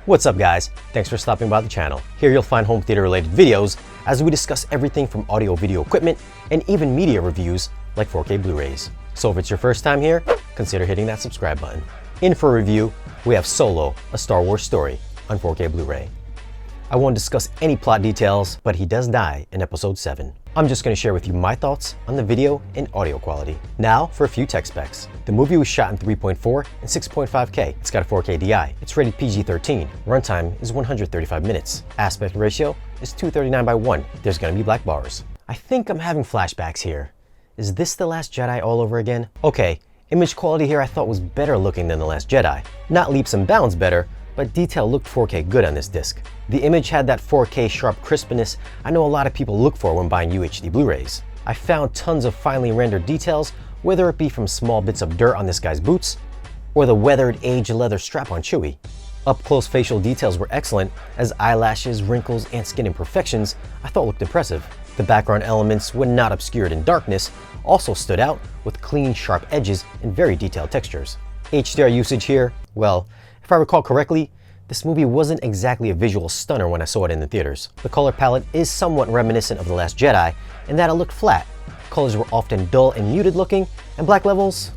What's up guys? Thanks for stopping by the channel. Here you'll find home theater related videos as we discuss everything from audio video equipment and even media reviews like 4K Blu-rays. So if it's your first time here, consider hitting that subscribe button. In for a review, we have Solo, a Star Wars story on 4K Blu-ray. I won't discuss any plot details, but he does die in episode 7. I'm just going to share with you my thoughts on the video and audio quality. Now for a few tech specs. The movie was shot in 3.4 and 6.5K. It's got a 4K DI. It's rated PG-13. Runtime is 135 minutes. Aspect ratio is 239:1. There's going to be black bars. I think I'm having flashbacks here. Is this The Last Jedi all over again? Okay, image quality here I thought was better looking than The Last Jedi. Not leaps and bounds better, but detail looked 4K good on this disc. The image had that 4K sharp crispness I know a lot of people look for when buying UHD Blu-rays. I found tons of finely rendered details, whether it be from small bits of dirt on this guy's boots, or the weathered aged leather strap on Chewie. Up-close facial details were excellent, as eyelashes, wrinkles, and skin imperfections I thought looked impressive. The background elements, when not obscured in darkness, also stood out with clean, sharp edges and very detailed textures. HDR usage here, well, if I recall correctly, this movie wasn't exactly a visual stunner when I saw it in the theaters. The color palette is somewhat reminiscent of The Last Jedi in that it looked flat. Colors were often dull and muted looking, and black levels,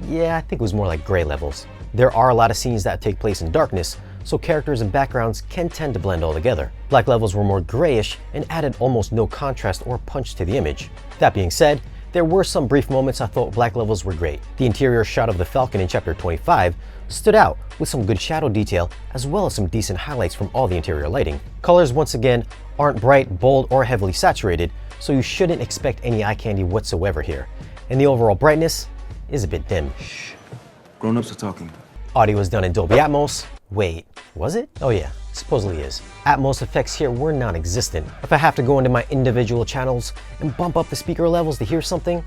yeah, I think it was more like gray levels. There are a lot of scenes that take place in darkness, so characters and backgrounds can tend to blend all together. Black levels were more grayish and added almost no contrast or punch to the image. That being said, there were some brief moments I thought black levels were great. The interior shot of the Falcon in Chapter 25 stood out with some good shadow detail as well as some decent highlights from all the interior lighting. Colors once again aren't bright, bold, or heavily saturated, so you shouldn't expect any eye candy whatsoever here. And the overall brightness is a bit dim. Shh. Grown-ups are talking. Audio is done in Dolby Atmos. Wait, was it? Oh yeah, supposedly is. Atmos effects here were non-existent. If I have to go into my individual channels and bump up the speaker levels to hear something,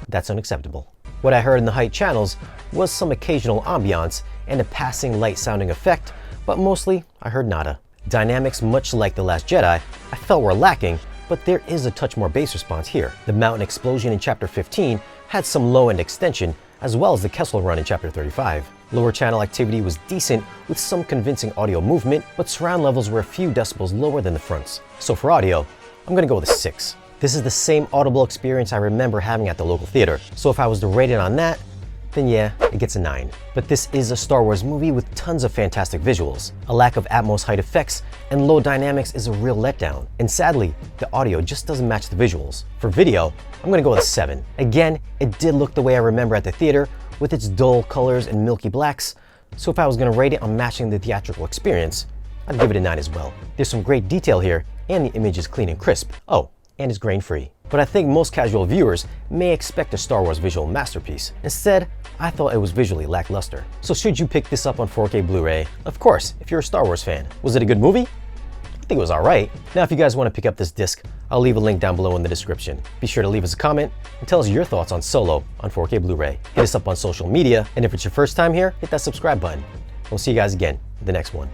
that's unacceptable. What I heard in the height channels was some occasional ambiance and a passing light sounding effect, but mostly I heard nada. Dynamics, much like The Last Jedi, I felt were lacking, but there is a touch more bass response here. The mountain explosion in Chapter 15 had some low-end extension, as well as the Kessel Run in Chapter 35. Lower channel activity was decent with some convincing audio movement, but surround levels were a few decibels lower than the fronts. So for audio, I'm gonna go with a 6. This is the same audible experience I remember having at the local theater, so if I was to rate it on that, then yeah, it gets a 9. But this is a Star Wars movie with tons of fantastic visuals. A lack of Atmos height effects and low dynamics is a real letdown. And sadly, the audio just doesn't match the visuals. For video, I'm gonna go with a 7. Again, it did look the way I remember at the theater, with its dull colors and milky blacks, so if I was gonna rate it on matching the theatrical experience, I'd give it a 9 as well. There's some great detail here, and the image is clean and crisp. Oh, and is grain-free. But I think most casual viewers may expect a Star Wars visual masterpiece. Instead, I thought it was visually lackluster. So should you pick this up on 4K Blu-ray? Of course, if you're a Star Wars fan. Was it a good movie? I think it was alright. Now if you guys want to pick up this disc, I'll leave a link down below in the description. Be sure to leave us a comment and tell us your thoughts on Solo on 4K Blu-ray. Hit us up on social media, and if it's your first time here, hit that subscribe button. We'll see you guys again in the next one.